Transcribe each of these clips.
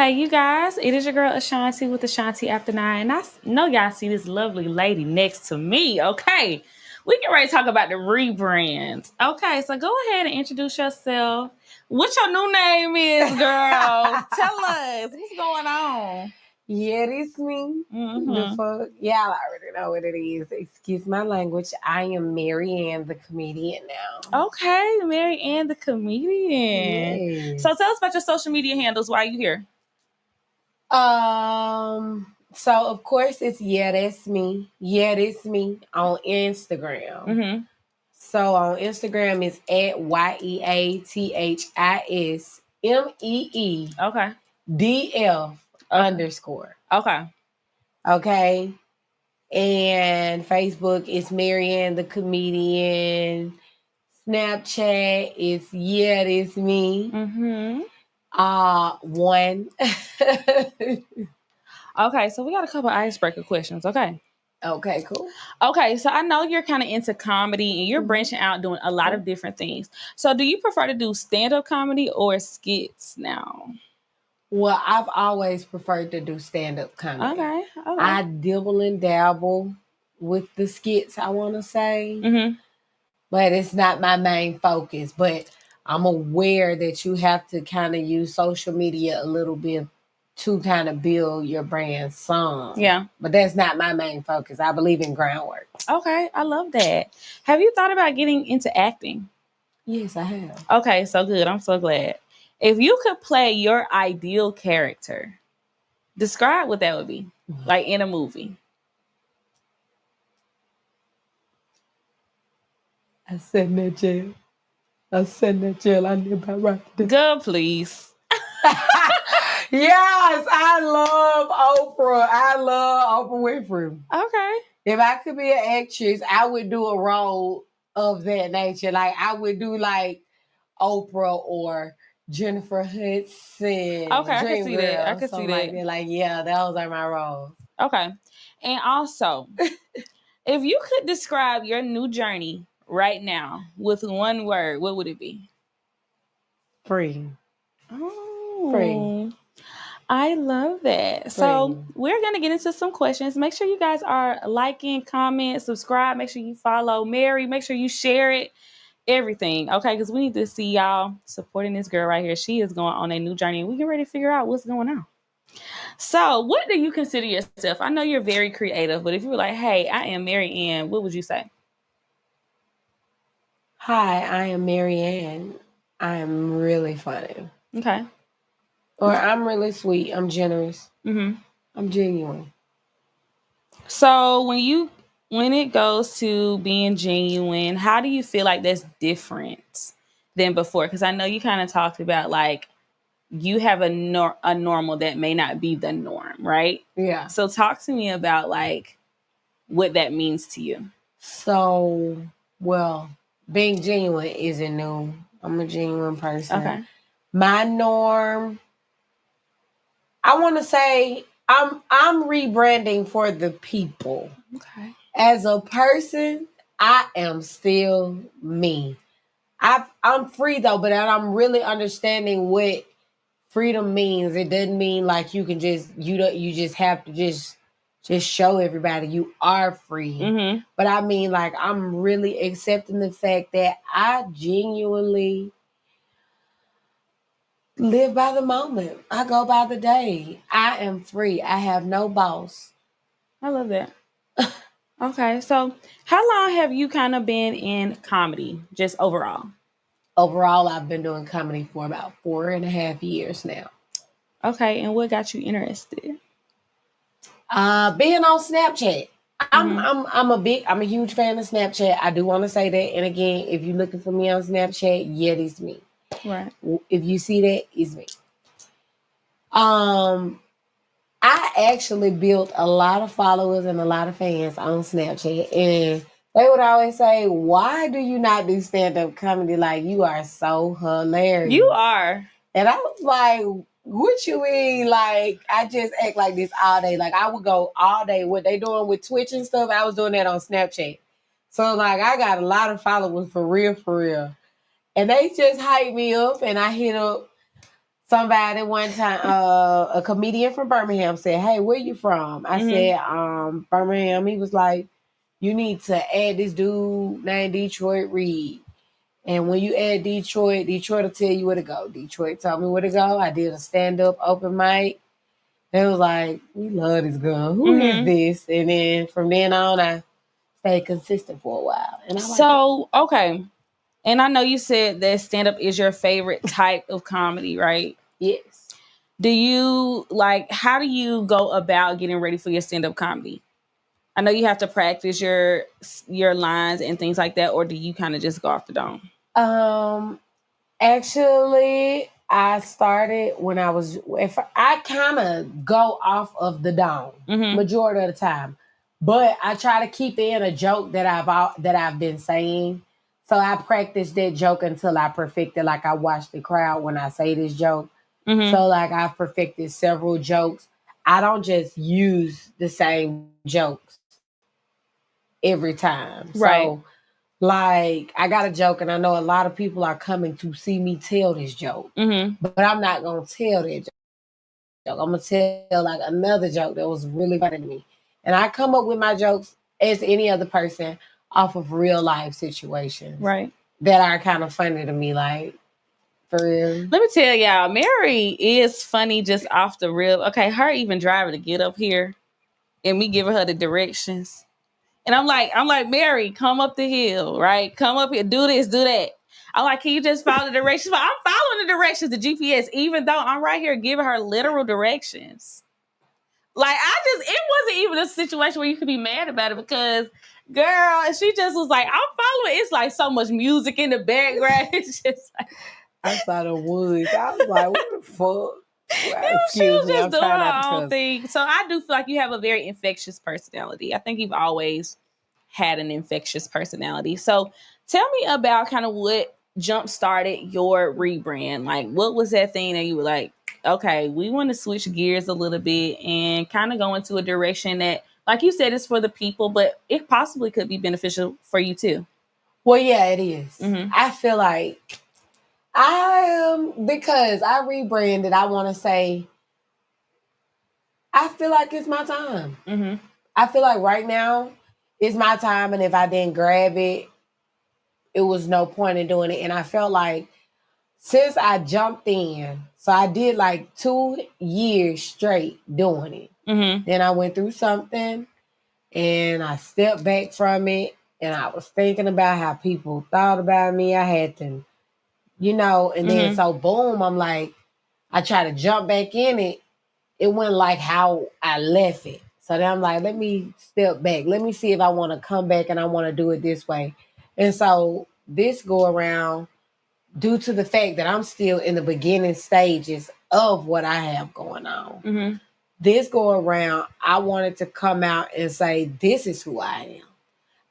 Hey, you guys, it is your girl Ashanti with Ashanti After 9. And I know y'all see this lovely lady next to me, okay? We get ready to talk about the rebrand. Okay, so go ahead and introduce yourself. What your new name is, girl. Tell us what's going on. Yeah, this me. The fuck? Y'all already know what it is. Excuse my language. I am Maryann the comedian now. Okay, Maryann the comedian. Yes. So tell us about your social media handles while you here. So of course it's that's me. Yeah, that's me on Instagram. So on Instagram it's at YEATHISMEE. Okay. DF _. Okay. And Facebook is Maryann the comedian. Snapchat is it's me. One. Okay, so we got a couple icebreaker questions. Okay. Okay, cool. Okay, so I know you're kind of into comedy and you're branching out doing a lot of different things. So do you prefer to do stand-up comedy or skits now? Well, I've always preferred to do stand-up comedy. Okay. I dibble and dabble with the skits, I want to say. But it's not my main focus. But I'm aware that you have to kind of use social media a little bit to kind of build your brand some. Yeah. But that's not my main focus. I believe in groundwork. Okay, I love that. Have you thought about getting into acting? Yes, I have. Okay, so good. I'm so glad. If you could play your ideal character, describe what that would be, like in a movie. I sat in that jail. I knew about right there. Good, please. Yes, I love Oprah. I love Oprah Winfrey. Okay. If I could be an actress, I would do a role of that nature. Like I would do like Oprah or Jennifer Hudson. Okay, I can see that. I can see that. Like, yeah, those are my roles. Okay. And also, if you could describe your new journey right now with one word, what would it be? Free. Oh, Free. I love that. So we're going to get into some questions. Make sure you guys are liking, comment, subscribe. Make sure you follow Mary. Make sure you share it. Everything. Okay, because we need to see y'all supporting this girl right here. She is going on a new journey. We get ready to figure out what's going on. So what do you consider yourself? I know you're very creative, but if you were like, hey, I am Maryann, what would you say? Hi, I am Maryann. I am really funny. Okay. Or I'm really sweet. I'm generous. I'm genuine. So when it goes to being genuine, how do you feel like that's different than before? Because I know you kind of talked about like you have a normal that may not be the norm, right? Yeah. So talk to me about like what that means to you. So, well, being genuine isn't new. I'm a genuine person. Okay. My norm, I want to say I'm rebranding for the people. Okay. As a person, I am still me. I'm free though, but I'm really understanding what freedom means. It doesn't mean like you can just you just have to just show everybody you are free. But I mean like I'm really accepting the fact that I genuinely live by the moment. I go by the day. I am free. I have no boss. I love that. Okay, so how long have you kind of been in comedy, just overall? Overall, I've been doing comedy for about 4.5 years now. Okay, and what got you interested? Being on Snapchat. I'm a huge fan of Snapchat. I do want to say that. And again, if you're looking for me on Snapchat, it's me. Right. If you see that, it's me. I actually built a lot of followers and a lot of fans on Snapchat, and they would always say, "Why do you not do stand-up comedy? Like you are so hilarious." You are. And I was like, what you mean? Like, I just act like this all day. Like, I would go all day. What they doing with Twitch and stuff, I was doing that on Snapchat. So, like, I got a lot of followers for real. And they just hype me up, and I hit up Somebody one time, a comedian from Birmingham said, "Hey, where you from?" I said, Birmingham. He was like, "You need to add this dude named Detroit Reed. And when you add Detroit will tell you where to go." Detroit told me where to go. I did a stand-up open mic. It was like, we love this girl. Who is this? And then from then on, I stayed consistent for a while. And I so, okay. And I know you said that stand-up is your favorite type of comedy, right? Yes. Do you, how do you go about getting ready for your stand-up comedy? I know you have to practice your lines and things like that, or do you kind of just go off the dome? Actually, I started when I kind of go off of the dome majority of the time, but I try to keep in a joke that I've been saying. So I practice that joke until I perfect it. Like I watch the crowd when I say this joke. So like I've perfected several jokes. I don't just use the same jokes every time. Right. So like, I got a joke, and I know a lot of people are coming to see me tell this joke, but I'm not going to tell that joke. I'm going to tell like another joke that was really funny to me. And I come up with my jokes as any other person off of real life situations. Right. That are kind of funny to me, like, for real. Let me tell y'all, Mary is funny just off the rip. Okay, her even driving to get up here and me giving her the directions. And I'm like, Mary, come up the hill, right? Come up here, do this, do that. I'm like, can you just follow the directions? But I'm following the directions, the GPS, even though I'm right here giving her literal directions. Like, it wasn't even a situation where you could be mad about it because, girl, she just was like, I'm following. It's like so much music in the background. It's just like, I saw the woods. I was like, what the fuck? Well, she was me, just doing her own thing. So I do feel like you have a very infectious personality. I think you've always had an infectious personality. So tell me about kind of what jump started your rebrand. Like, what was that thing that you were like, okay, we want to switch gears a little bit and kind of go into a direction that, like you said, is for the people, but it possibly could be beneficial for you too. Well, yeah, it is. I feel like because I rebranded, I want to say, I feel like it's my time. I feel like right now it's my time, and if I didn't grab it, it was no point in doing it. And I felt like since I jumped in, so I did like 2 years straight doing it. Then I went through something and I stepped back from it, and I was thinking about how people thought about me. I had to, and then so boom, I'm like, I try to jump back in it. It went like how I left it. So then I'm like, let me step back. Let me see if I want to come back and I want to do it this way. And so this go around, due to the fact that I'm still in the beginning stages of what I have going on. This go around, I wanted to come out and say, this is who I am.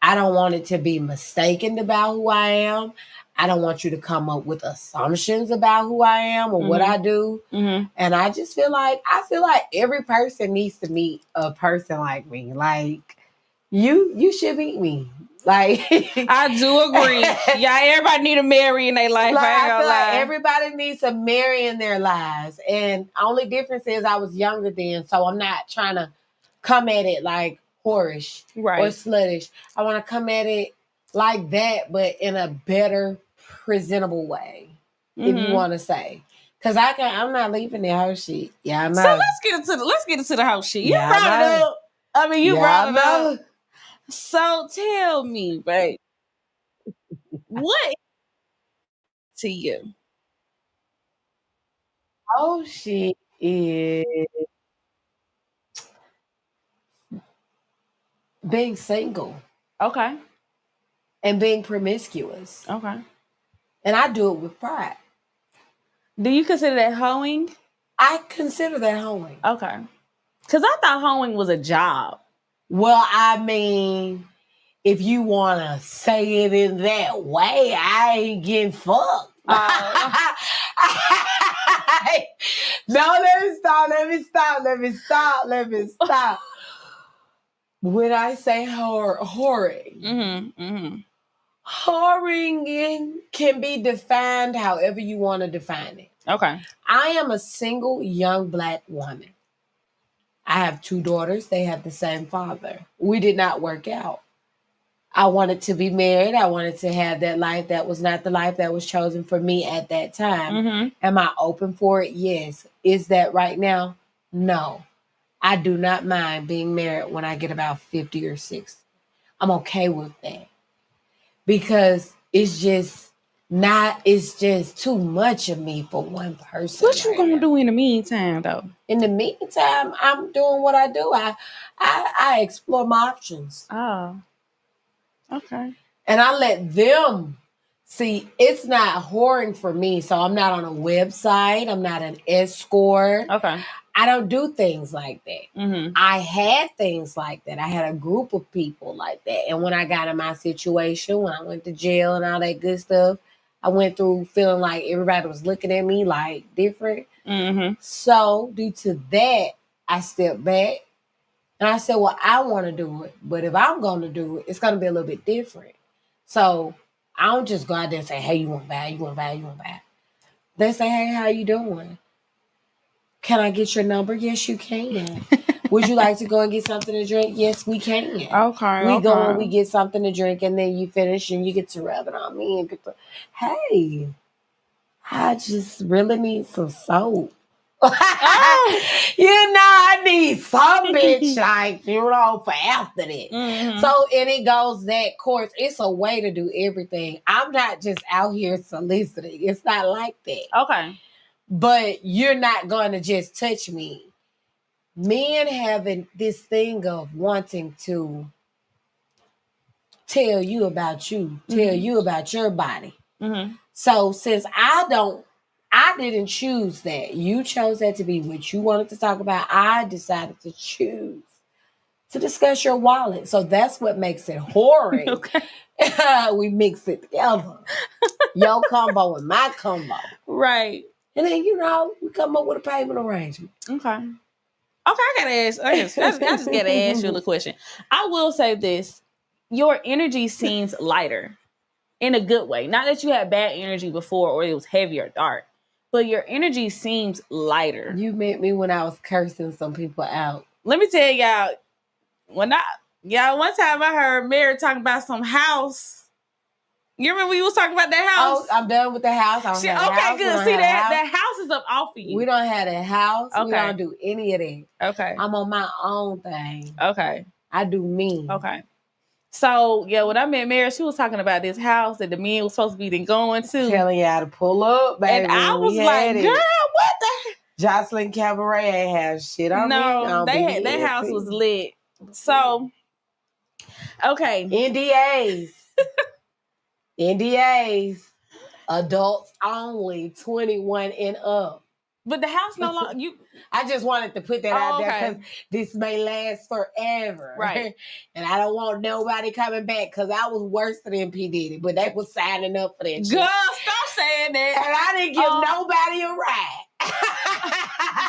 I don't want it to be mistaken about who I am. I don't want you to come up with assumptions about who I am or what I do. And I just feel like every person needs to meet a person like me. Like you should meet me. Like I do agree. Yeah, everybody need a Mary in their life. Like, I feel like everybody needs a Mary in their lives. And only difference is I was younger then, so I'm not trying to come at it like whorish or sluttish. I want to come at it like that, but in a better, presentable way, if you want to say. Because I'm not leaving the house shit. Yeah, I'm not. So let's get into the house shit. You brought it up. I mean, you brought it up. So tell me, babe, what to you? Oh, she is being single. Okay. And being promiscuous. Okay. And I do it with pride. Do you consider that hoeing? I consider that hoeing. Okay. Because I thought hoeing was a job. Well, I mean, if you want to say it in that way, I ain't getting fucked. No, let me stop. When I say whoring, whoring can be defined however you want to define it. Okay. I am a single young Black woman. I have 2 daughters. They have the same father. We did not work out. I wanted to be married. I wanted to have that life. That was not the life that was chosen for me at that time. Mm-hmm. Am I open for it? Yes. Is that right now? No. I do not mind being married when I get about 50 or 60. I'm okay with that because it's just too much of me for one person. What you gonna do in the meantime, though? In the meantime, I'm doing what I do. I explore my options. Oh, okay. And I let them see. It's not whoring for me. So I'm not on a website. I'm not an escort. Okay. I don't do things like that. Mm-hmm. I had things like that. I had a group of people like that. And when I got in my situation, when I went to jail and all that good stuff, I went through feeling like everybody was looking at me like different. Mm-hmm. So due to that, I stepped back and I said, well, I want to do it. But if I'm going to do it, it's going to be a little bit different. So I don't just go out there and say, hey, you want to buy, you want to buy, you want to buy. They say, hey, how you doing? Can I get your number? Yes, you can. Would you like to go and get something to drink? Yes, we can. Okay. We go and we get something to drink, and then you finish and you get to rub it on me and get to, hey, I just really need some soap. Oh. I need some bitch like, for after that. Mm-hmm. So, and it goes that course. It's a way to do everything. I'm not just out here soliciting. It's not like that. Okay. But you're not going to just touch me. Men having this thing of wanting to tell you about you, tell you about your body. Mm-hmm. So since I didn't choose that. You chose that to be what you wanted to talk about. I decided to choose to discuss your wallet. So that's what makes it horrid. Okay. We mix it together. Your combo and my combo. Right. And then, we come up with a payment arrangement. Okay. Okay, I gotta ask. I just gotta ask you a question. I will say this: your energy seems lighter in a good way. Not that you had bad energy before or it was heavy or dark, but your energy seems lighter. You met me when I was cursing some people out. Let me tell y'all, one time I heard Mary talking about some house. You remember we was talking about that house? Oh, I'm done with the house. Okay, good. See that house is up off of you. We don't have a house. Okay. We don't do any of that. Okay. I'm on my own thing. Okay. I do me. Okay. So, when I met Mary, she was talking about this house that the men was supposed to be going to. Telling y'all to pull up, baby. And I was like, girl, what the? Jocelyn Cabaret ain't have shit on me. No, that house was lit. So, okay. NDAs. Adults only, 21 and up. But the house no longer, I just wanted to put that out there because this may last forever. Right. And I don't want nobody coming back because I was worse than P. Diddy, but they was signing up for that shit. Girl, stop saying that. And I didn't give nobody a ride.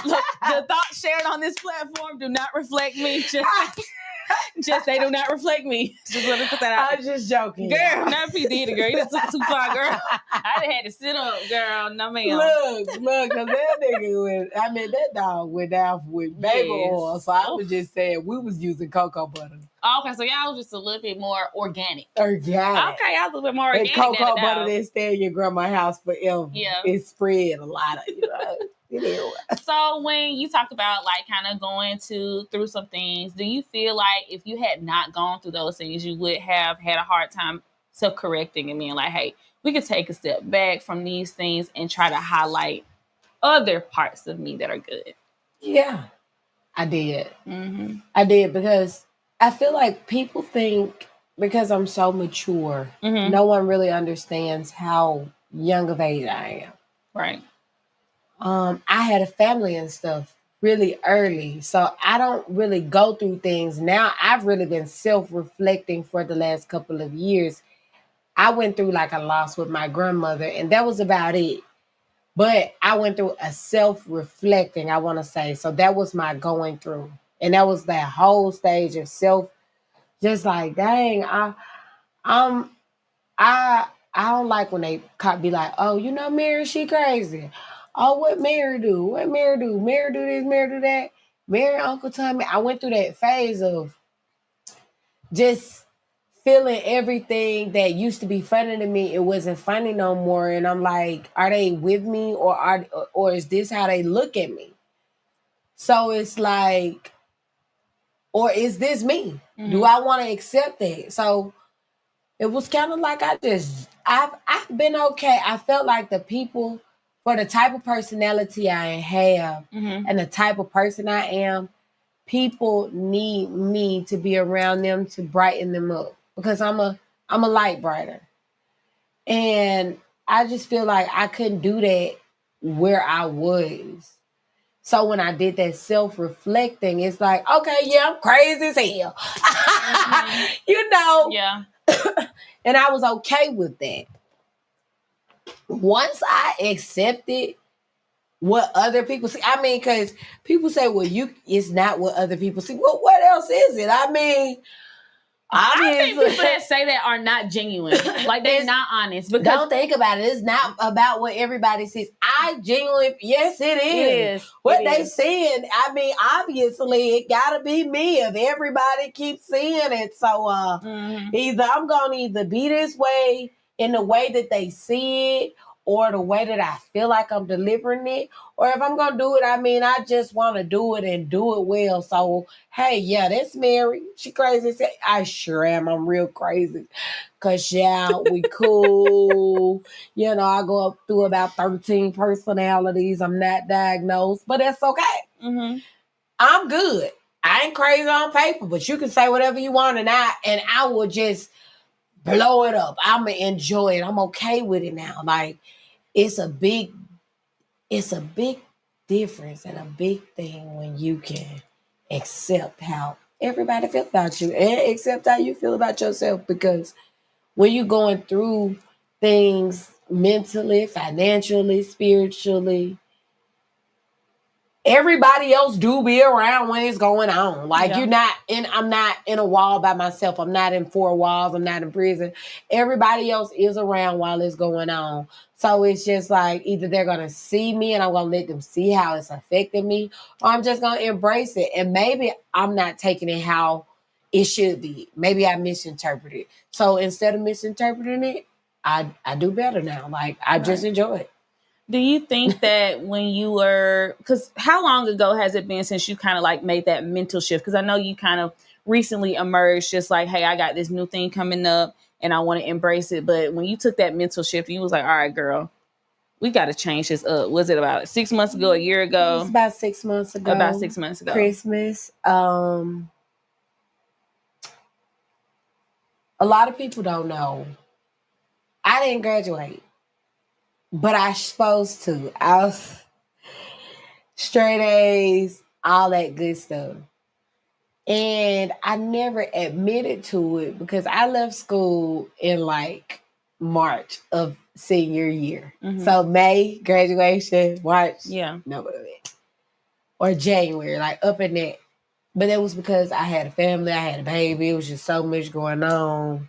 Look, the thoughts shared on this platform do not reflect me. Just they do not reflect me. Just let me put that out. I was just joking. Girl, not P. Diddy, girl. You done took it too far, girl. I done had to sit up, girl. No, ma'am. Look, because that nigga that dog went out with baby oil. So I was just saying we was using cocoa butter. Okay, so y'all was just a little bit more organic. Organic. Okay, y'all was a little bit more organic. And cocoa butter that stay in your grandma's house forever. Yeah. It spread a lot of, So when you talk about kind of going through some things, do you feel like if you had not gone through those things, you would have had a hard time self-correcting and being like, hey, we could take a step back from these things and try to highlight other parts of me that are good? Yeah, I did. Mm-hmm. I did because I feel like people think because I'm so mature, no one really understands how young of age I am. Right. I had a family and stuff really early, so I don't really go through things now. I've really been self-reflecting for the last couple of years. I went through a loss with my grandmother, and that was about it. But I went through a self-reflecting, I want to say. So that was my going through, and that was that whole stage of self. Just like, dang, I don't like when they be like, oh, Mary, she crazy. Oh, what Mary do? What Mary do? Mary do this, Mary do that. Mary, Uncle Tommy. I went through that phase of just feeling everything that used to be funny to me, it wasn't funny no more. And I'm like, are they with me or is this how they look at me? So it's like, or is this me? Mm-hmm. Do I want to accept that? So it was kind of like I've been okay. I felt like the people, for the type of personality I have and the type of person I am, people need me to be around them to brighten them up because I'm a light brighter. And I just feel like I couldn't do that where I was. So when I did that self-reflecting, it's like, okay, yeah, I'm crazy as hell. You know? Yeah. And I was okay with that. Once I accepted what other people see, I mean, because people say, well, it's not what other people see. Well, what else is it? I mean, I think people that say that are not genuine. Like, they're not honest. Because don't think about it. It's not about what everybody sees. I genuinely, yes, it is. What they seeing, I mean, obviously, it got to be me if everybody keeps seeing it. So either I'm going to either be this way in the way that they see it, or the way that I feel like I'm delivering it. Or if I'm going to do it, I mean, I just want to do it and do it well. So, hey, yeah, that's Mary. She crazy. I sure am. I'm real crazy. Because, yeah, we cool. You know, I go up through about 13 personalities. I'm not diagnosed, but that's okay. I'm good. I ain't crazy on paper, but you can say whatever you want, and I will just blow it up. I'm going to enjoy it. I'm okay with it now. Like, it's a big difference and a big thing when you can accept how everybody feels about you and accept how you feel about yourself. Because when you're going through things mentally, financially, spiritually, everybody else do be around when it's going on. Like, I'm not in a wall by myself. I'm not in 4 walls. I'm not in prison. Everybody else is around while it's going on. So it's just like, either they're going to see me and I'm going to let them see how it's affecting me, or I'm just going to embrace it. And maybe I'm not taking it how it should be. Maybe I misinterpreted it. So instead of misinterpreting it, I do better now. Like, I just enjoy it. Do you think that when you were, because how long ago has it been since you kind of like made that mental shift? Because I know you kind of recently emerged just like, hey, I got this new thing coming up and I want to embrace it. But when you took that mental shift, you was like, all right, girl, we got to change this up. Was it about 6 months ago, a year ago? It was about 6 months ago. About 6 months ago. Christmas. A lot of people don't know. I didn't graduate. But I supposed to. I was straight A's, all that good stuff. And I never admitted to it because I left school in like March of senior year. So May, graduation, March, no, or January, like up in that. But that was because I had a family, I had a baby. It was just so much going on.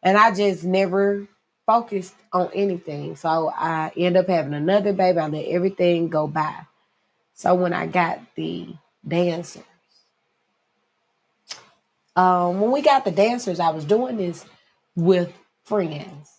And I just never focused on anything. So I end up having another baby. I let everything go by. So when I got the dancers, when we got the dancers, I was doing this with friends.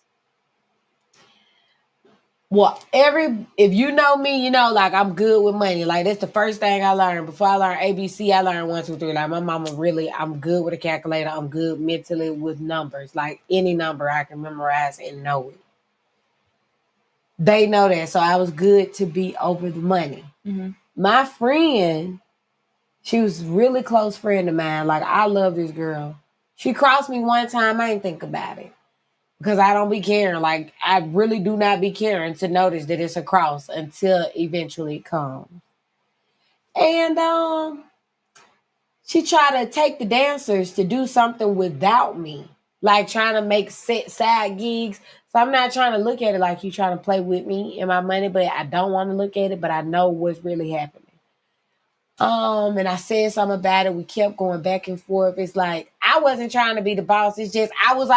Well, if you know me, you know, like, I'm good with money. Like, that's the first thing I learned. Before I learned ABC, I learned 1, 2, 3. Like, my mama really, I'm good with a calculator. I'm good mentally with numbers. Like, any number I can memorize and know it. They know that. So I was good to be over the money. My friend, she was a really close friend of mine. Like, I love this girl. She crossed me one time. I didn't think about it. Because I don't be caring. Like, I really do not be caring to notice that it's a cross until eventually it comes. And she tried to take the dancers to do something without me. Like, trying to make side gigs. So I'm not trying to look at it like you trying to play with me and my money, but I don't want to look at it, but I know what's really happening. And I said something about it. We kept going back and forth. It's like, I wasn't trying to be the boss. It's just, I was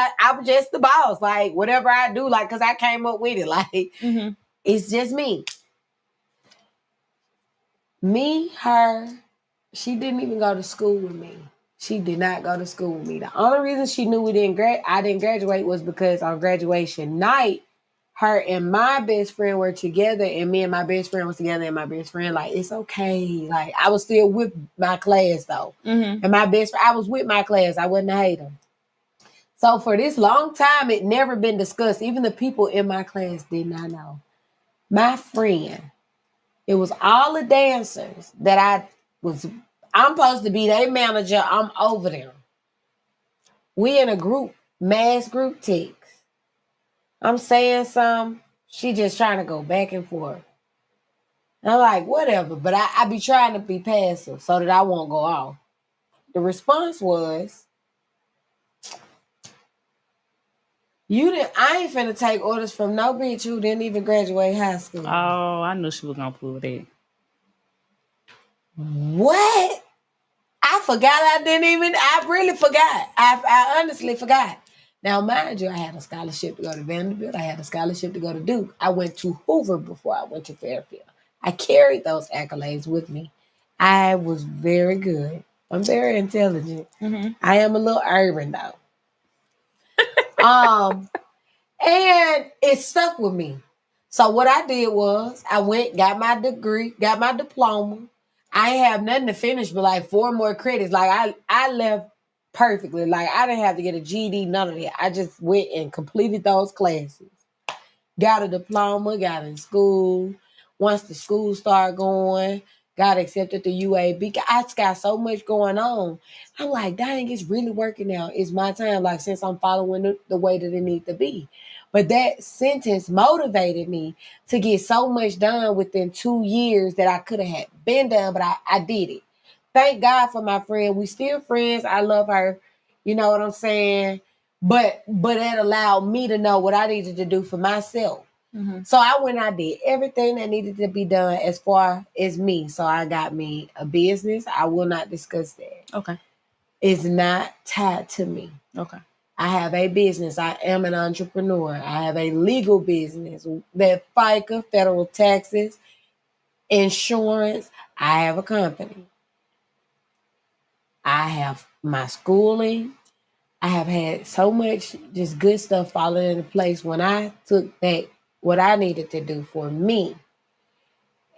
just the boss. Like, whatever I do, like, because I came up with it. Like, it's just me. Me, her, she didn't even go to school with me. She did not go to school with me. The only reason she knew I didn't graduate was because on graduation night, her and my best friend were together, and me and my best friend was together, and my best friend, like, it's okay. Like, I was still with my class, though. Mm-hmm. And I was with my class. I wasn't a hater. So for this long time, it never been discussed. Even the people in my class did not know. My friend, it was all the dancers that I'm supposed to be their manager. I'm over them. We in a group, mass group text. I'm saying something. She just trying to go back and forth. And I'm like, whatever. But I be trying to be passive so that I won't go off. The response was, I ain't finna take orders from no bitch who didn't even graduate high school. Oh, I knew she was gonna pull that. What? I forgot I really forgot. I honestly forgot. Now, mind you, I had a scholarship to go to Vanderbilt. I had a scholarship to go to Duke. I went to Hoover before I went to Fairfield. I carried those accolades with me. I was very good. I'm very intelligent. Mm-hmm. I am a little urban, though. And it stuck with me. So what I did was I went, got my degree, got my diploma. I ain't have nothing to finish but like 4 more credits. Like I left perfectly. Like I didn't have to get a GED, none of that. I just went and completed those classes. Got a diploma, got in school. Once the school started going, got accepted to UAB. I just got so much going on. I'm like, dang, it's really working now. It's my time. Like, since I'm following the way that it needs to be. But that sentence motivated me to get so much done within 2 years that I could have had been done, but I did it. Thank God for my friend. We still friends. I love her. You know what I'm saying? But it allowed me to know what I needed to do for myself. Mm-hmm. So I went and I did everything that needed to be done as far as me. So I got me a business. I will not discuss that. Okay. It's not tied to me. Okay. I have a business. I am an entrepreneur. I have a legal business that FICA, federal taxes, insurance. I have a company. I have my schooling. I have had so much just good stuff falling into place when I took back what I needed to do for me.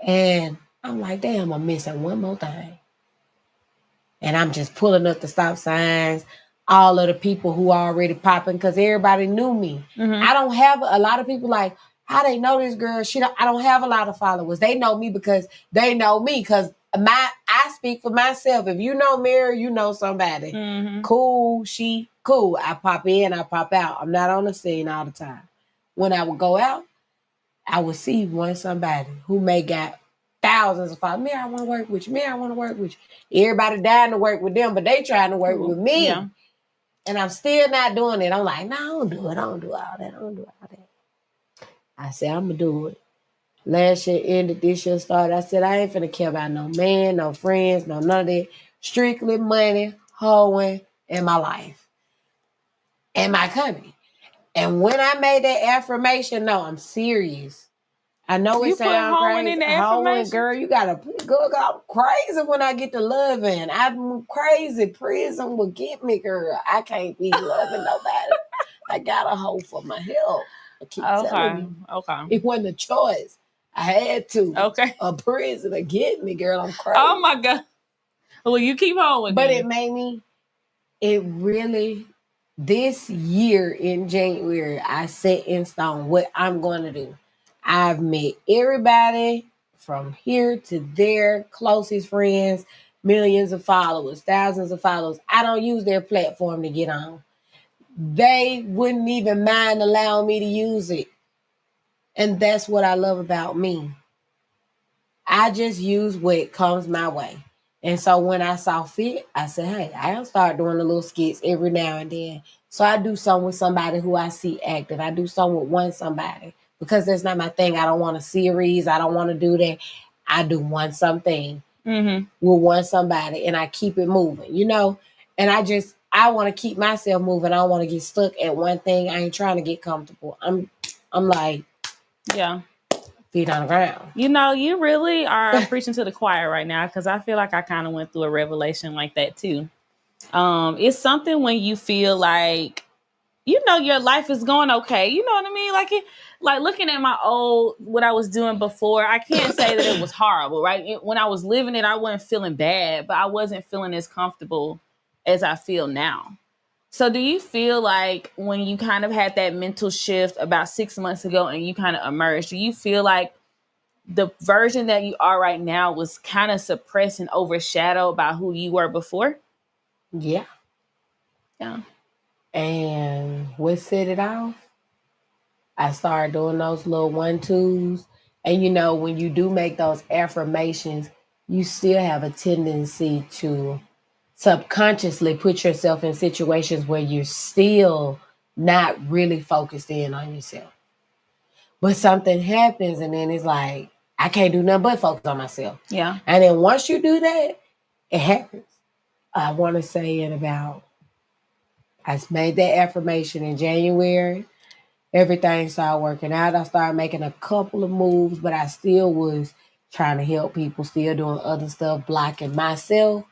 And I'm like, damn, I'm missing one more thing. And I'm just pulling up the stop signs, all of the people who are already popping, because everybody knew me. Mm-hmm. I don't have a lot of people like, how they know this girl? I don't have a lot of followers. They know me because they know me, because I speak for myself. If you know Mary, you know somebody. Mm-hmm. Cool, she cool. I pop in, I pop out. I'm not on the scene all the time. When I would go out, I would see somebody who may got thousands of followers. Mary, I want to work with you. Mary, I want to work with you. Everybody dying to work with them, but they trying to work with me. Yeah. And I'm still not doing it. I'm like, no, I don't do it. I don't do all that. I don't do all that. I said, I'm going to do it. Last year ended, this year started. I said, I ain't finna care about no man, no friends, no none of that. Strictly money, hoeing, and my life. And my company. And when I made that affirmation, no, I'm serious. I know it sounds crazy. In the affirmation? Girl, you gotta go. I'm crazy when I get to loving. I'm crazy. Prison will get me, girl. I can't be loving nobody. I got a hoe for my health. I keep telling you. Okay. It wasn't a choice. I had to. Okay. A prison to get me, girl. I'm crazy. Oh my God. Well, you keep on. But it made me. It really. This year in January, I set in stone what I'm going to do. I've met everybody from here to there, closest friends, millions of followers, thousands of followers. I don't use their platform to get on. They wouldn't even mind allowing me to use it. And that's what I love about me. I just use what comes my way. And so when I saw fit, I said, hey, I'll start doing a little skits every now and then. So I do something with somebody who I see active. I do something with one somebody. Because that's not my thing. I don't want a series. I don't want to do that. I do something with one somebody, and I keep it moving, you know? And I want to keep myself moving. I don't want to get stuck at one thing. I ain't trying to get comfortable. I'm like, yeah. feet on the ground. You know, you really are preaching to the choir right now, because I feel like I kind of went through a revelation like that too. It's something when you feel like, you know, your life is going okay. You know what I mean? Like looking at what I was doing before, I can't say that it was horrible, right? When I was living it, I wasn't feeling bad, but I wasn't feeling as comfortable as I feel now. So do you feel like when you kind of had that mental shift about 6 months ago and you kind of emerged, do you feel like the version that you are right now was kind of suppressed and overshadowed by who you were before? Yeah. Yeah. And what set it off? I started doing those little 1-2s. And you know, when you do make those affirmations, you still have a tendency to subconsciously put yourself in situations where you're still not really focused in on yourself. But something happens and then it's like, I can't do nothing but focus on myself. Yeah. And then once you do that, it happens. I want to say I made that affirmation in January. Everything started working out. I started making a couple of moves, but I still was trying to help people, still doing other stuff, blocking myself.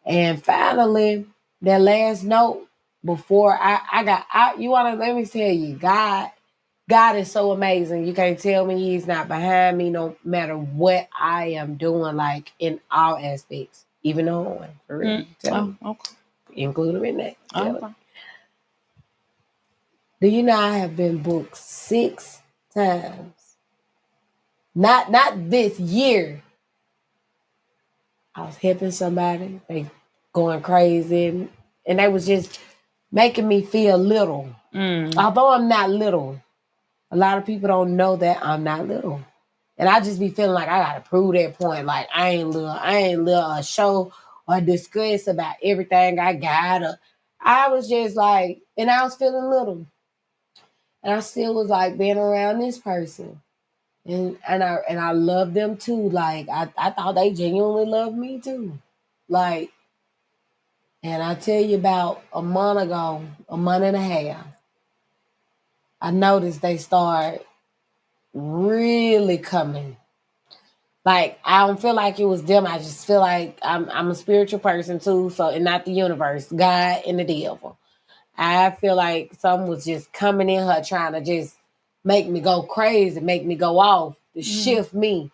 And finally, that last note before I got out, let me tell you, God is so amazing. You can't tell me he's not behind me no matter what I am doing, like in all aspects, even on, for real. Okay. Include him in that. Okay. Do you know I have been booked 6 times? Not this year. I was helping somebody, they going crazy, and they was just making me feel little. Although I'm not little, a lot of people don't know that I'm not little. And I just be feeling like I gotta prove that point. Like I ain't little a show or discuss about everything I got. I was just like, and I was feeling little. And I still was like being around this person. And I love them too. Like I thought they genuinely loved me too. Like, and I tell you about a month ago, a month and a half, I noticed they start really coming. Like I don't feel like it was them. I just feel like I'm a spiritual person too. So, and not the universe, God and the devil. I feel like someone was just coming in her trying to just make me go crazy, make me go off, to shift me,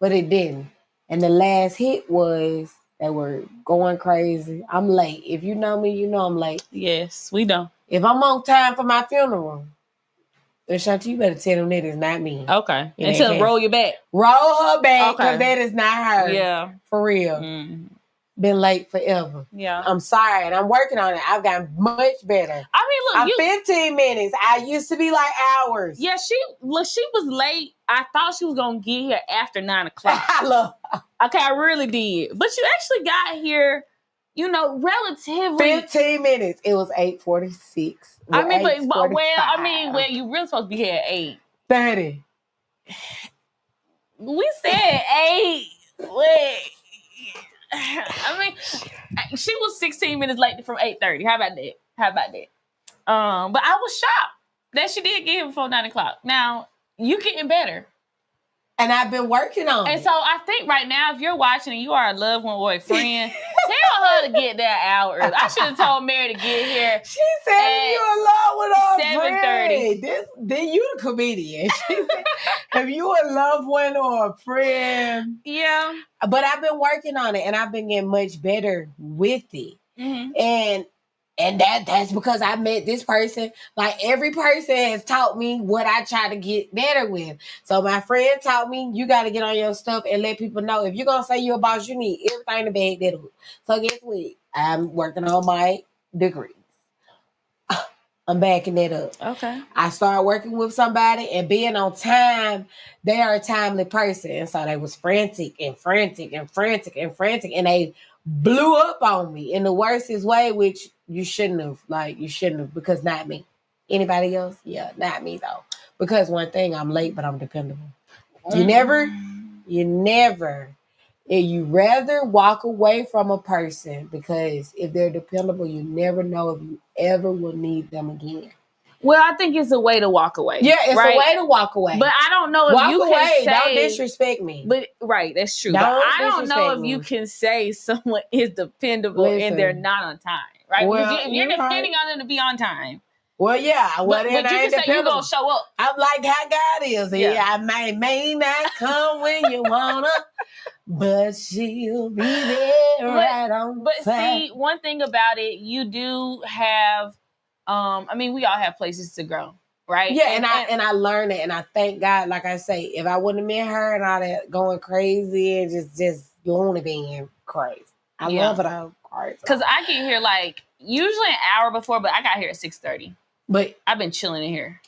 but it didn't. And the last hit was they were going crazy. I'm late. If you know me, you know I'm late. Yes, we know. If I'm on time for my funeral, then Shanti, you better tell them that is not me. Okay. And tell them roll your back. Roll her back, because that is not her. Yeah. For real. Been late forever. Yeah. I'm sorry, and I'm working on it. I've gotten much better. I mean, look, I'm 15 minutes. I used to be like hours. Yeah, she was late. I thought she was gonna get here after 9 o'clock. I love her. Okay, I really did. But you actually got here, you know, relatively 15 minutes. It was 8:46. I mean, well, you really supposed to be here at 8:30. We said 8. Wait. I mean, she was 16 minutes late from 8:30. How about that? But I was shocked that she did get here before 9 o'clock. Now, you getting better. And I've been working on it. And so I think right now, if you're watching and you are a loved one or a friend, tell her to get there hours. I should have told Mary to get here. She said you a loved one or a 7:30. friend. Then you the comedian. She said, if you a loved one or a friend. Yeah. But I've been working on it and I've been getting much better with it. And that's because I met this person. Like every person has taught me what I try to get better with. So my friend taught me you got to get on your stuff and let people know. If you're going to say you're a boss, you need everything to back that up. So guess what? I'm working on my degrees. I'm backing that up. Okay. I started working with somebody and being on time. They are a timely person. And so they was frantic. And they blew up on me in the worstest way, which you shouldn't have, because not me. Anybody else? Yeah, not me though. Because one thing, I'm late, but I'm dependable. You never, if you rather walk away from a person because if they're dependable, you never know if you ever will need them again. Well, I think it's a way to walk away. Yeah, it's a way to walk away. But I don't know if walk you away. can say... Don't disrespect me. But right, that's true. But I don't know if you can say someone is dependable and they're not on time. Right? Well, if you're depending on them to be on time. Well, yeah. Well, but you can say you're going to show up. I'm like how God is. Yeah, I may not come when you wanna, but she'll be there right on time. But see, one thing about it, you do have... I mean, we all have places to grow, right? Yeah, and I learned it, and I thank God. Like I say, if I wouldn't have met her and all that going crazy and just lonely being crazy, I love it all crazy. Because I get here like usually an hour before, but I got here at 6:30. But I've been chilling in here.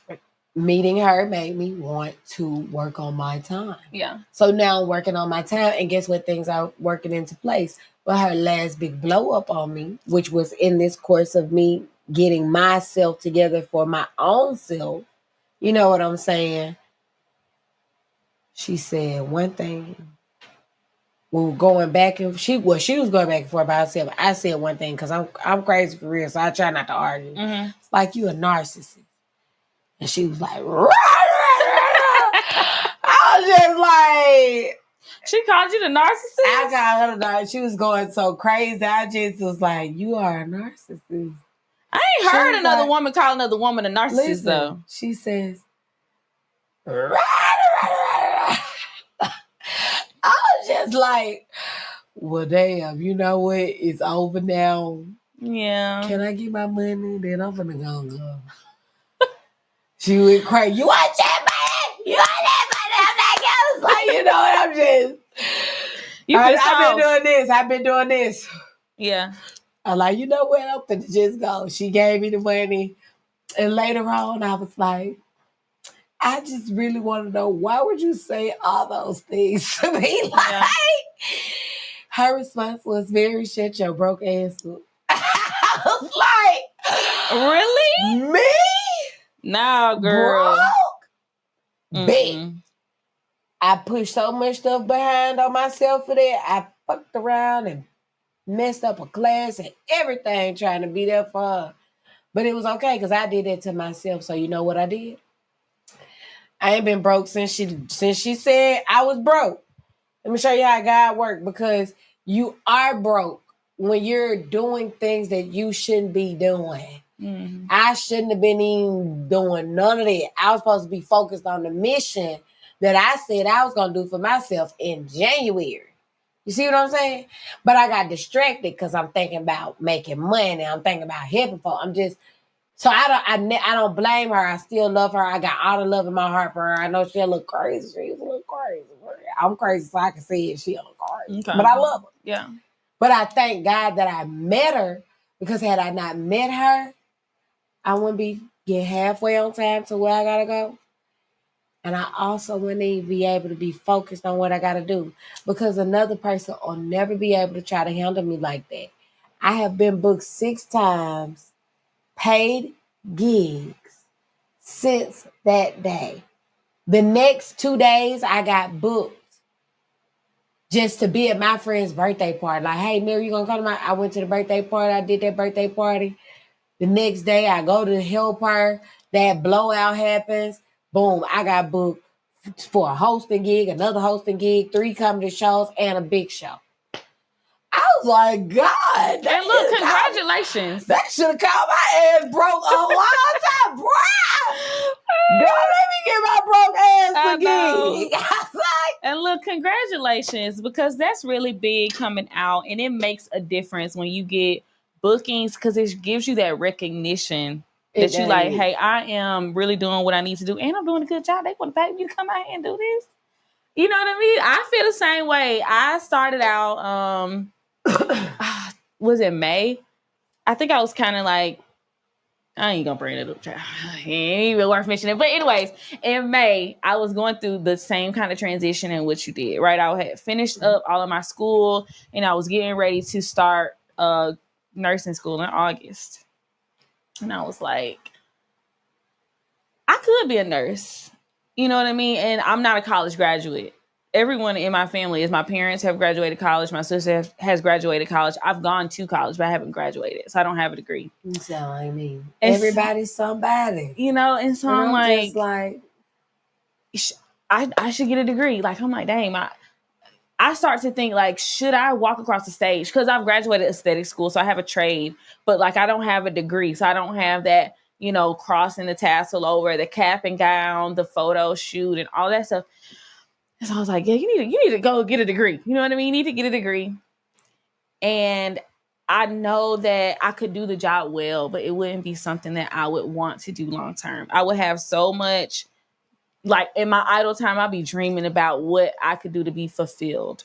Meeting her made me want to work on my time. Yeah. So now I'm working on my time, and guess what? Things are working into place. But her last big blow up on me, which was in this course of me getting myself together for my own self. You know what I'm saying? She said one thing. We were going back and she was going back and forth by herself. I said one thing because I'm crazy for real, so I try not to argue. Mm-hmm. It's like you a narcissist. And she was like, rah, rah, rah. I was just like, she called you the narcissist? I called her the narcissist. She was going so crazy. I just was like, you are a narcissist. I ain't heard another woman call another woman a narcissist, though. She says, rah, rah, rah, rah. I was just like, well, damn, you know what? It's over now. Yeah. Can I get my money? Then I'm gonna go. She went crazy. You want that money? You want that money? I'm like, I was like, you know what? I'm just... I've been doing this. Yeah. I'm like, you know what? I'm finna just go. She gave me the money. And later on, I was like, I just really want to know, why would you say all those things to me? Like, her response was very shut your broke ass up. I was like, really? Me? No, girl. Broke? Big. I pushed so much stuff behind on myself for that. I fucked around and messed up a class and everything trying to be there for her. But it was okay because I did that to myself. So you know what I did? I ain't been broke since she said I was broke. Let me show you how God works, because you are broke when you're doing things that you shouldn't be doing. Mm-hmm. I shouldn't have been even doing none of that. I was supposed to be focused on the mission that I said I was going to do for myself in January. You see what I'm saying? But I got distracted because I'm thinking about making money. I'm thinking about helping folks. So I don't blame her. I still love her. I got all the love in my heart for her. I know she'll look crazy. She's a little crazy. I'm crazy, so I can see it. She a little crazy. Okay. But I love her. Yeah. But I thank God that I met her, because had I not met her, I wouldn't get halfway on time to where I gotta go. And I also wouldn't even be able to be focused on what I gotta do, because another person will never be able to try to handle me like that. I have been booked 6 times, paid gigs since that day. The next 2 days I got booked just to be at my friend's birthday party. Like, hey, Mary, you gonna come to I went to the birthday party. I did that birthday party. The next day I go to help her. That blowout happens. Boom, I got booked for a hosting gig, another hosting gig, 3 comedy shows, and a big show. I was like, God. And look, congratulations. That should have called my ass broke a long time, bro. Girl, let me get my broke ass again. And look, congratulations, because that's really big coming out, and it makes a difference when you get bookings, because it gives you that recognition that you like, hey, I am really doing what I need to do, and I'm doing a good job. They want to pay me to come out here and do this. You know what I mean? I feel the same way. I started out, was it May? I think I was kind of like, I ain't gonna bring it up, child. It ain't even worth mentioning. But anyways, in May, I was going through the same kind of transition in which you did, right? I had finished up all of my school, and I was getting ready to start nursing school in August. And I was like, I could be a nurse. You know what I mean? And I'm not a college graduate. everyone in my family is, my parents have graduated college. My sister has graduated college. I've gone to college, but I haven't graduated. So I don't have a degree. So, I mean, everybody's somebody. You know, and so I'm like, just like, I should get a degree. Like, I'm like, dang, I start to think, like, should I walk across the stage? Because I've graduated aesthetic school, so I have a trade, but like I don't have a degree. So I don't have that, you know, crossing the tassel over, the cap and gown, the photo shoot, and all that stuff. So I was like, yeah, you need to go get a degree. You know what I mean? You need to get a degree. And I know that I could do the job well, but it wouldn't be something that I would want to do long term. I would have so much, like, in my idle time, I'd be dreaming about what I could do to be fulfilled.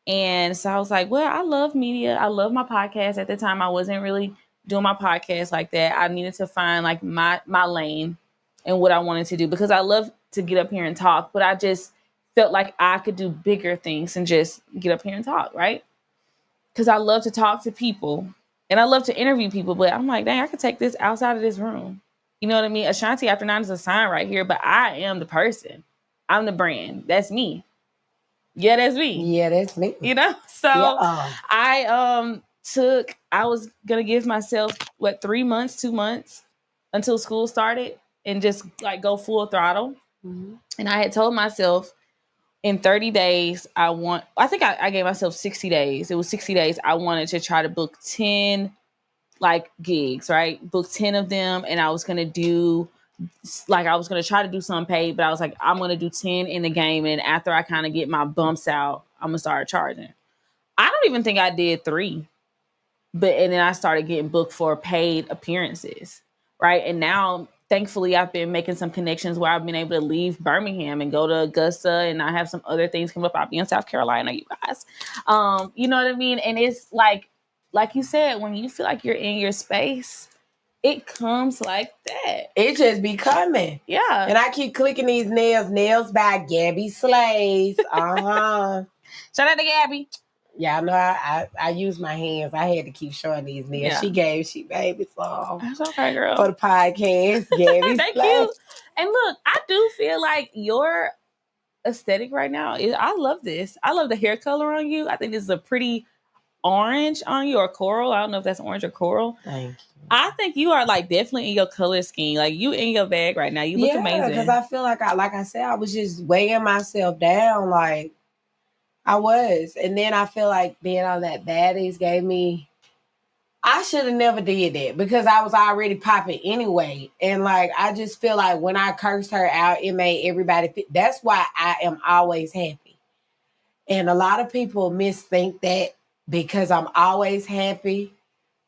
And so I was like, well, I love media. I love my podcast. At the time, I wasn't really doing my podcast like that. I needed to find like my lane and what I wanted to do, because I love to get up here and talk, but I just felt like I could do bigger things and just get up here and talk, right? Because I love to talk to people and I love to interview people, but I'm like, dang, I could take this outside of this room. You know what I mean? Ashanti After 9 is a sign right here, but I am the person. I'm the brand. That's me. Yeah, that's me. Yeah, that's me. You know? So I was going to give myself, 3 months, 2 months until school started and just like go full throttle. Mm-hmm. And I had told myself in 30 days, I think I gave myself 60 days. It was 60 days. I wanted to try to book 10 like gigs, right? Book 10 of them. And I was going to try to do some paid, but I was like, I'm going to do 10 in the game. And after I kind of get my bumps out, I'm going to start charging. I don't even think I did 3, and then I started getting booked for paid appearances, right? And now, thankfully, I've been making some connections where I've been able to leave Birmingham and go to Augusta, and I have some other things come up. I'll be in South Carolina, you guys. You know what I mean? And it's like you said, when you feel like you're in your space, it comes like that. It just be coming. Yeah. And I keep clicking these nails by Gabby Slays. Shout out to Gabby. Yeah, I know I use my hands. I had to keep showing these nails. Yeah. She made me some. That's okay, girl. For the podcast, Gabby. Thank you. And look, I do feel like your aesthetic right now I love this. I love the hair color on you. I think this is a pretty orange on you, or coral. I don't know if that's orange or coral. Thank you. I think you are like definitely in your color scheme. Like, you in your bag right now. You look amazing. Because I feel like I said, I was just weighing myself down. Like, I was. And then I feel like being on that Baddies gave me, I should have never did that because I was already popping anyway. And like, I just feel like when I cursed her out, it made everybody fit. That's why I am always happy. And a lot of people misthink that because I'm always happy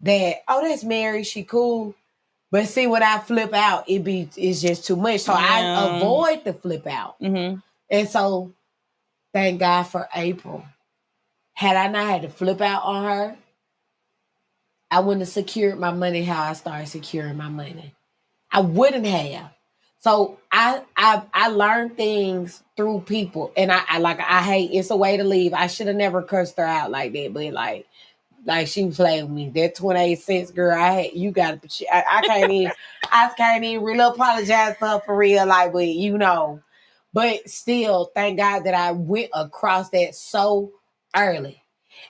that, oh, that's Mary, she cool. But see, when I flip out, it's just too much. So I avoid the flip out. Mm-hmm. And so thank God for April. Had I not had to flip out on her, I wouldn't have secured my money how I started securing my money. I wouldn't have. So I learned things through people. And I hate, it's a way to leave. I should have never cursed her out like that. But like she played with me. That 28 cents, girl, I can't even really apologize for real. Like, but you know. But still, thank God that I went across that so early.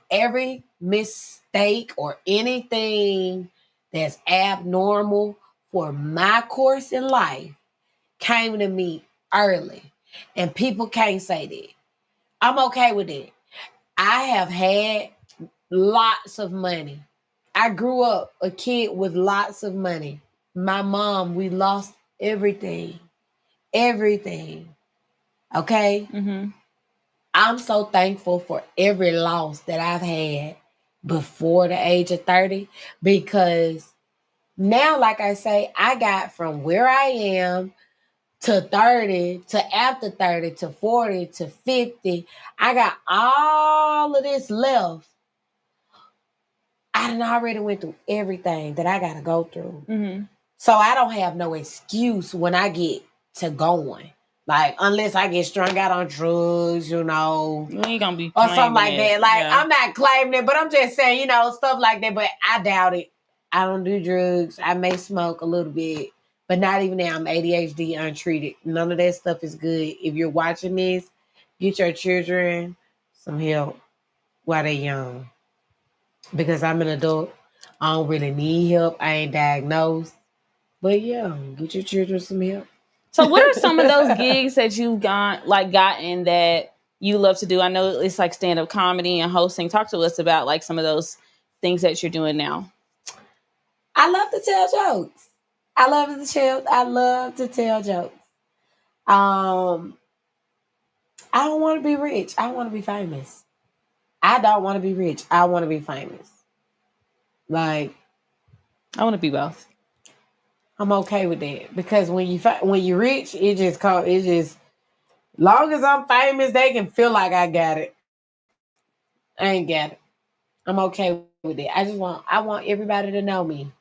Every mistake or anything that's abnormal for my course in life came to me early. And people can't say that. I'm okay with it. I have had lots of money. I grew up a kid with lots of money. My mom, we lost everything. Everything. Okay? Mm-hmm. I'm so thankful for every loss that I've had before the age of 30 because now, like I say, I got from where I am to 30 to after 30 to 40 to 50. I got all of this left. I done already went through everything that I got to go through. Mm-hmm. So I don't have no excuse when I get to going. Like, unless I get strung out on drugs, you know. You ain't gonna be or something like that. Like, yeah. I'm not claiming it, but I'm just saying, you know, stuff like that. But I doubt it. I don't do drugs. I may smoke a little bit. But not even now. I'm ADHD untreated. None of that stuff is good. If you're watching this, get your children some help while they're young. Because I'm an adult, I don't really need help. I ain't diagnosed. But yeah, get your children some help. So what are some of those gigs that you've gotten that you love to do? I know it's like stand-up comedy and hosting. Talk to us about like some of those things that you're doing now. I love to tell jokes. I love to tell jokes. I don't want to be rich. I want to be famous. I don't want to be rich. I want to be famous. Like, I want to be both. I'm okay with that because when you're rich, it just long as I'm famous, they can feel like I got it. I ain't got it. I'm okay with it. I want everybody to know me,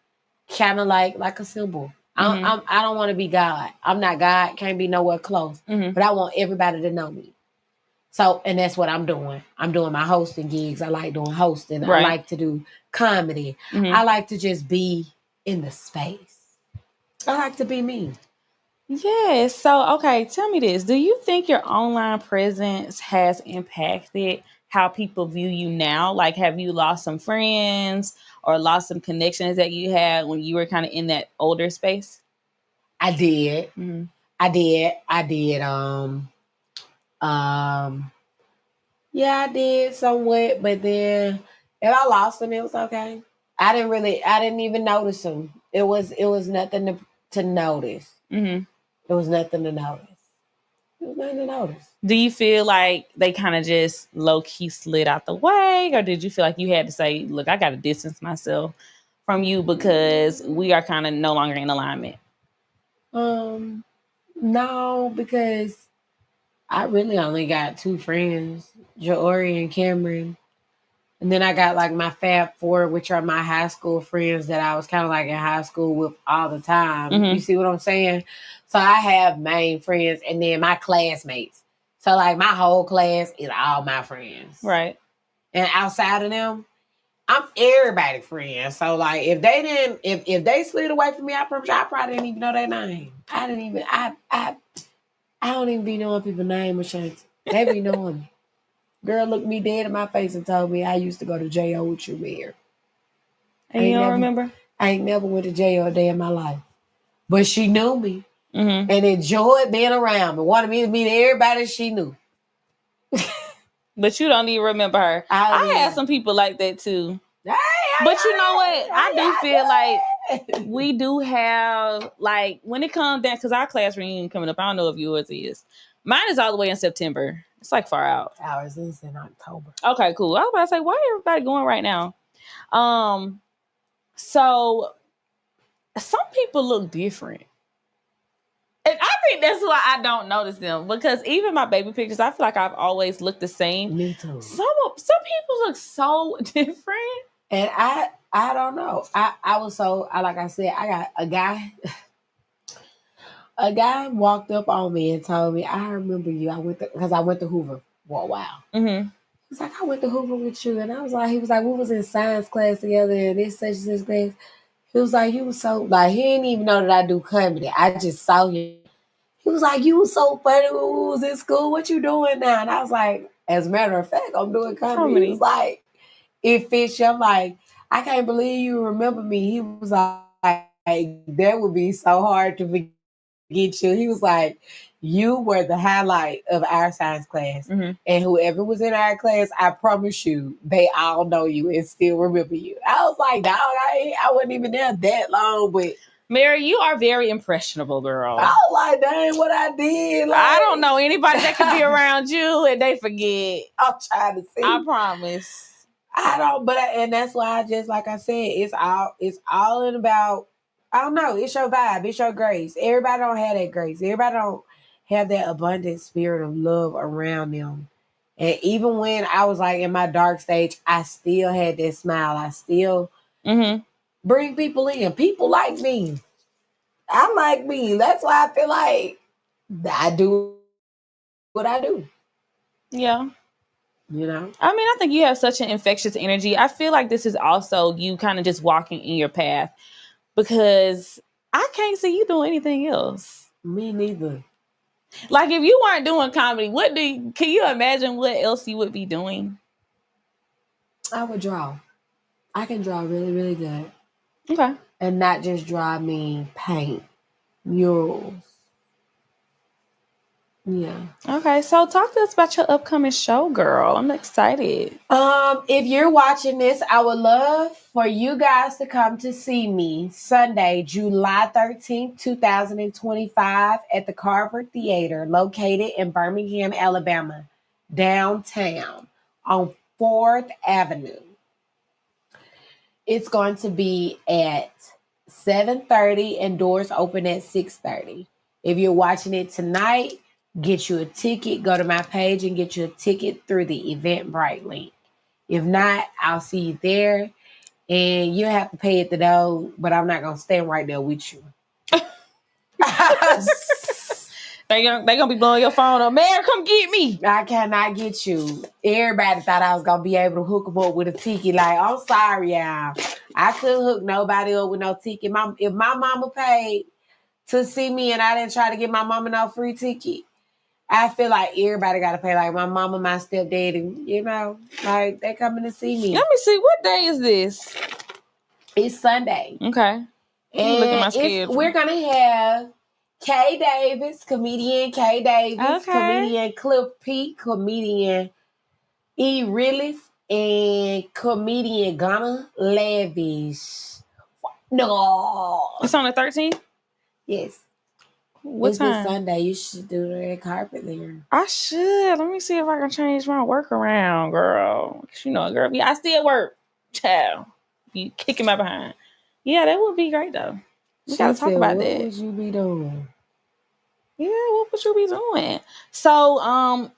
kind of like a symbol. I don't want to be God. I'm not God. Can't be nowhere close. But I want everybody to know me. So, and that's what I'm doing. I'm doing my hosting gigs. I like doing hosting. Right. I like to do comedy. I like to just be in the space. I like to be me. Yes. So, okay, tell me this. Do you think your online presence has impacted how people view you now? Like, have you lost some friends or lost some connections that you had when you were kind of in that older space? I did. I did. Yeah, I did somewhat, but then if I lost them, it was okay. I didn't even notice them. It was nothing to notice. It was nothing to notice. It was nothing to notice. Do you feel like they kind of just low key slid out the way, or did you feel like you had to say, "Look, I got to distance myself from you because we are kind of no longer in alignment"? No, because I really only got 2 friends, Jory and Cameron. And then I got like my Fab Four, which are my high school friends that I was kind of like in high school with all the time. You see what I'm saying? So I have main friends and then my classmates. So like my whole class is all my friends. Right. And outside of them, I'm everybody's friend. So like if they slid away from me, I probably didn't even know their name. I don't even be knowing people's name or shit. They be knowing me. Girl looked me dead in my face and told me I used to go to jail with you, Mayor. And you don't remember? I ain't never went to jail a day in my life. But she knew me and enjoyed being around me. Wanted me to meet everybody she knew. But you don't even remember her. I had some people like that too. But you know what? I do feel like we do have, like, when it comes down, because our class reunion coming up, I don't know if yours is. Mine is all the way in September. It's like far out. Ours is in October. Okay, cool. I was about to say, why is everybody going right now? So some people look different. And I think that's why I don't notice them. Because even my baby pictures, I feel like I've always looked the same. Me too. Some people look so different. And I don't know. I was so, like I said, I got a guy. A guy walked up on me and told me, I remember you. Because I went to Hoover for a while. He's like, I went to Hoover with you. And he was like, we was in science class together and this such and such class. He was like, you was so, like, he didn't even know that I do comedy. I just saw him. He was like, you was so funny when we was in school. What you doing now? And I was like, as a matter of fact, I'm doing comedy. He was like, it fits you. I'm like, I can't believe you remember me. He was like, that would be so hard to forget you. He was like, you were the highlight of our science class. And whoever was in our class, I promise you, they all know you and still remember you. I was like, dog, I wasn't even there that long, but Mary, you are very impressionable, girl. I was like, dang, what I did. Like, I don't know anybody that could be around you and they forget. I'm trying to see. I promise. I don't, and that's why I just, like I said, it's all in about, I don't know, it's your vibe, it's your grace. Everybody don't have that grace. Everybody don't have that abundant spirit of love around them. And even when I was like in my dark stage, I still had that smile. I still bring people in. People like me. I like me. That's why I feel like I do what I do. Yeah. You know? I mean, I think you have such an infectious energy. I feel like this is also you kind of just walking in your path because I can't see you doing anything else. Me neither. Like, if you weren't doing comedy, can you imagine what else you would be doing? I would draw. I can draw really, really good. Okay. And not just draw, I mean paint, murals. Yeah. Okay, so talk to us about your upcoming show, girl. I'm excited. If you're watching this, I would love for you guys to come to see me Sunday, July 13th, 2025 at the Carver Theater, located in Birmingham, Alabama, downtown on 4th Avenue. It's going to be at 7:30 and doors open at 6:30. If you're watching it tonight, get you a ticket. Go to my page and get you a ticket through the Eventbrite link. If not, I'll see you there. And you have to pay at the door, but I'm not going to stand right there with you. They gonna be blowing your phone up. Man, come get me. I cannot get you. Everybody thought I was going to be able to hook them up with a ticket. Like, I'm sorry, y'all. I couldn't hook nobody up with no ticket. If my mama paid to see me and I didn't try to get my mama no free ticket, I feel like everybody got to pay. Like my mama, my stepdaddy, like they coming to see me. Let me see. What day is this? It's Sunday. Okay. And look at my schedule. We're going to have Kay Davis, comedian Kay Davis, comedian Cliff P, comedian E. Rillis, and comedian Ghana Lavish. No. It's on the 13th? Yes. What time? This Sunday. You should do the red carpet there. I should. Let me see if I can change my work around, girl. Girl, yeah, I still work. Child. You kicking my behind. Yeah, that would be great, though. We got to talk about that. What would you be doing? Yeah, what would you be doing? So,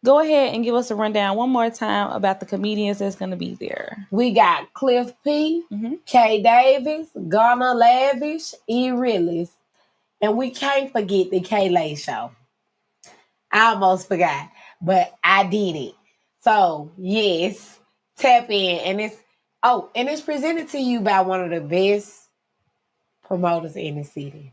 go ahead and give us a rundown one more time about the comedians that's going to be there. We got Cliff P, Kay Davis, Ghana Lavish, E. Rillis, and we can't forget the Kayla Show. I almost forgot, but I did it. So, yes, tap in. And it's presented to you by one of the best promoters in the city,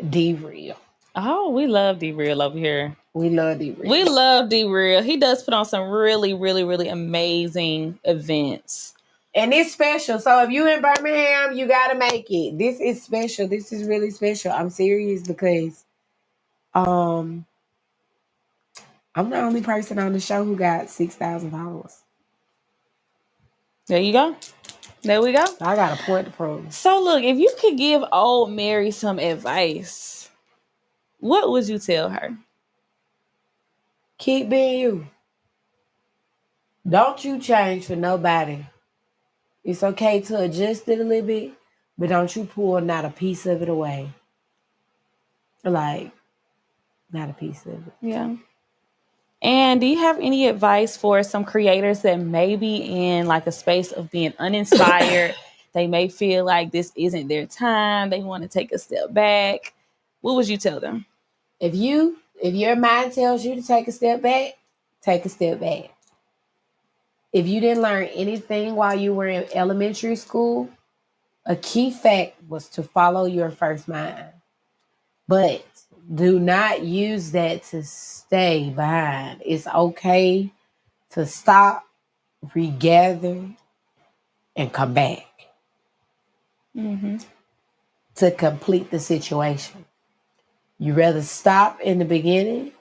D-Real. Oh, we love D-Real over here. We love D-Real. We love D-Real. He does put on some really, really, really amazing events. And it's special. So if you in Birmingham, you got to make it. This is special. This is really special. I'm serious because I'm the only person on the show who got 6,000 followers. There you go. There we go. I got a point to prove. So look, if you could give old Mary some advice, what would you tell her? Keep being you. Don't you change for nobody. It's okay to adjust it a little bit, but don't you pull not a piece of it away. Like, not a piece of it. Yeah. And do you have any advice for some creators that may be in like a space of being uninspired? They may feel like this isn't their time. They want to take a step back. What would you tell them? If your mind tells you to take a step back, take a step back. If you didn't learn anything while you were in elementary school, a key fact was to follow your first mind. But do not use that to stay behind. It's okay to stop, regather, and come back to complete the situation. You rather stop in the beginning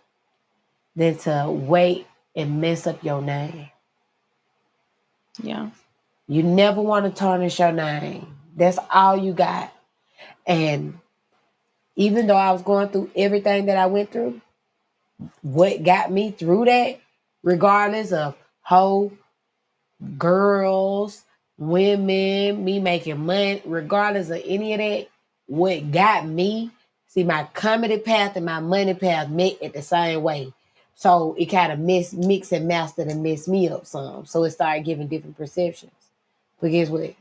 than to wait and mess up your name. Yeah. You never want to tarnish your name. That's all you got. And even though I was going through everything that I went through, what got me through that, regardless of hoe, girls, women, me making money, regardless of any of that, what got me, see, my comedy path and my money path met at the same way. So it kind of mix and mastered and messed me up some. So it started giving different perceptions. But guess what? It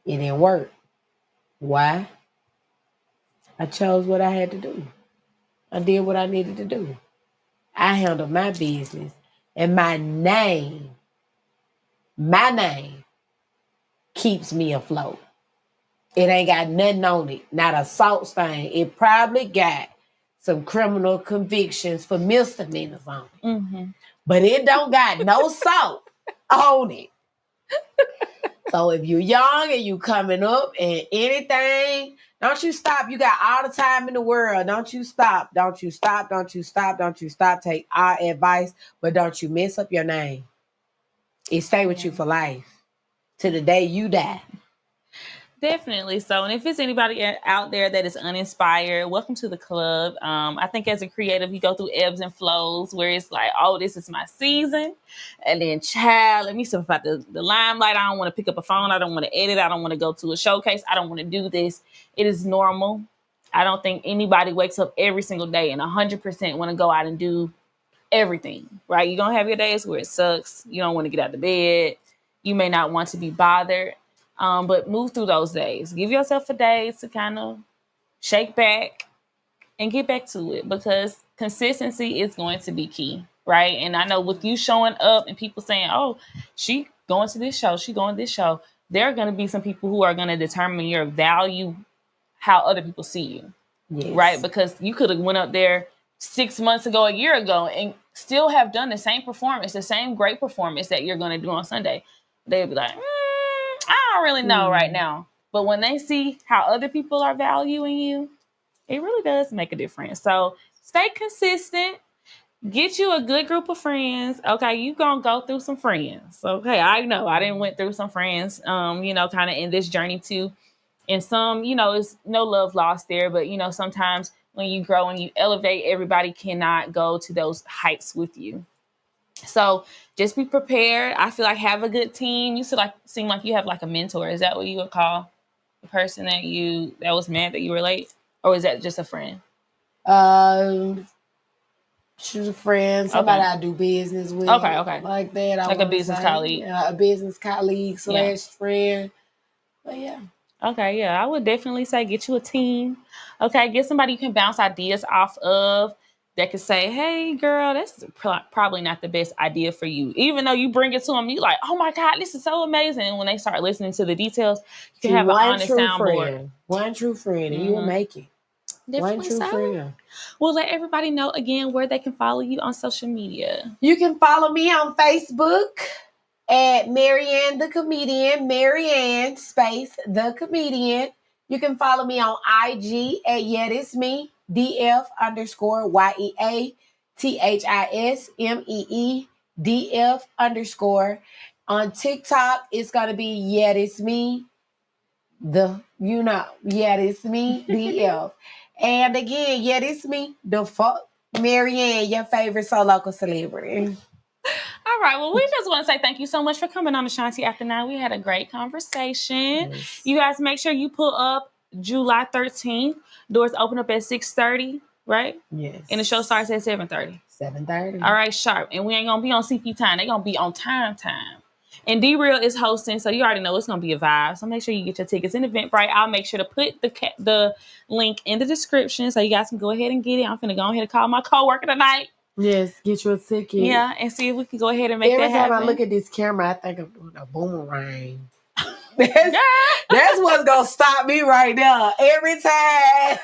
didn't work. Why? I chose what I had to do. I did what I needed to do. I handled my business. And my name keeps me afloat. It ain't got nothing on it. Not a salt stain. It probably got some criminal convictions for misdemeanors on it. Mm-hmm. But it don't got no salt on it. So if you're young and you coming up and anything, don't you stop. You got all the time in the world. Don't you stop. Don't you stop. Don't you stop. Don't you stop. Take our advice, but don't you mess up your name. It stay with you for life to the day you die. Definitely. So, and if it's anybody out there that is uninspired, welcome to the club. I think as a creative, you go through ebbs and flows where it's like, oh, this is my season. And then, child, let me step about the limelight. I don't want to pick up a phone. I don't want to edit. I don't want to go to a showcase. I don't want to do this. It is normal. I don't think anybody wakes up every single day and 100% want to go out and do everything, right? You're going to have your days where it sucks. You don't want to get out of bed. You may not want to be bothered. But move through those days. Give yourself a day to kind of shake back and get back to it, because consistency is going to be key, right? And I know with you showing up and people saying, oh, she going to this show, she going to this show, there are going to be some people who are going to determine your value, how other people see you, right? Because you could have went up there 6 months ago, a year ago, and still have done the same performance, the same great performance that you're going to do on Sunday. They'd be like, I don't really know right now. But when they see how other people are valuing you, it really does make a difference. So stay consistent. Get you a good group of friends. Okay, you gonna go through some friends. Okay, I know I didn't went through some friends, kind of in this journey too. And some, it's no love lost there. But, sometimes when you grow and you elevate, everybody cannot go to those heights with you. So just be prepared. I feel like have a good team. You seem like you have like a mentor. Is that what you would call the person that was mad that you were late? Or is that just a friend? She's a friend, somebody I do business with. Okay. Like that. Like a business colleague. Yeah, a business colleague / friend. But yeah. Okay, yeah. I would definitely say get you a team. Okay, get somebody you can bounce ideas off of that could say, hey, girl, that's probably not the best idea for you. Even though you bring it to them, you like, oh my God, this is so amazing. And when they start listening to the details, you can have an honest soundboard. One true friend, and you'll make it. Definitely one true friend. Well, let everybody know again where they can follow you on social media. You can follow me on Facebook at Maryann the Comedian, Maryann space the Comedian. You can follow me on IG at YetisMe, DF_YEATHISMEE On TikTok, it's gonna be YetisMe, YetisMe DF. And again, YetisMe, the fuck Maryann, your favorite so local celebrity. All right. Well, we just want to say thank you so much for coming on Ashanti After 9. We had a great conversation. Yes. You guys make sure you pull up July 13th. Doors open up at 6:30, right? Yes. And the show starts at 7:30. 7:30. All right, sharp. And we ain't going to be on CP time. They're going to be on time. And D-Real is hosting, so you already know it's going to be a vibe. So make sure you get your tickets in Eventbrite. I'll make sure to put the link in the description so you guys can go ahead and get it. I'm going to go ahead and call my coworker tonight. Yes, get you a ticket. Yeah, and see if we can go ahead and make that happen. Every time I look at this camera, I think I'm doing a boomerang. That's what's going to stop me right now. Every time.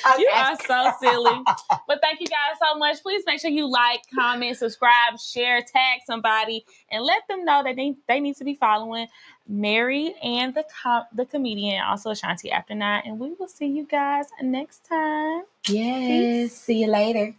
Okay. You are so silly. But thank you guys so much. Please make sure you like, comment, subscribe, share, tag somebody, and let them know that they need to be following Maryann the Comedian, also Ashanti After 9. And we will see you guys next time. Yes. Peace. See you later.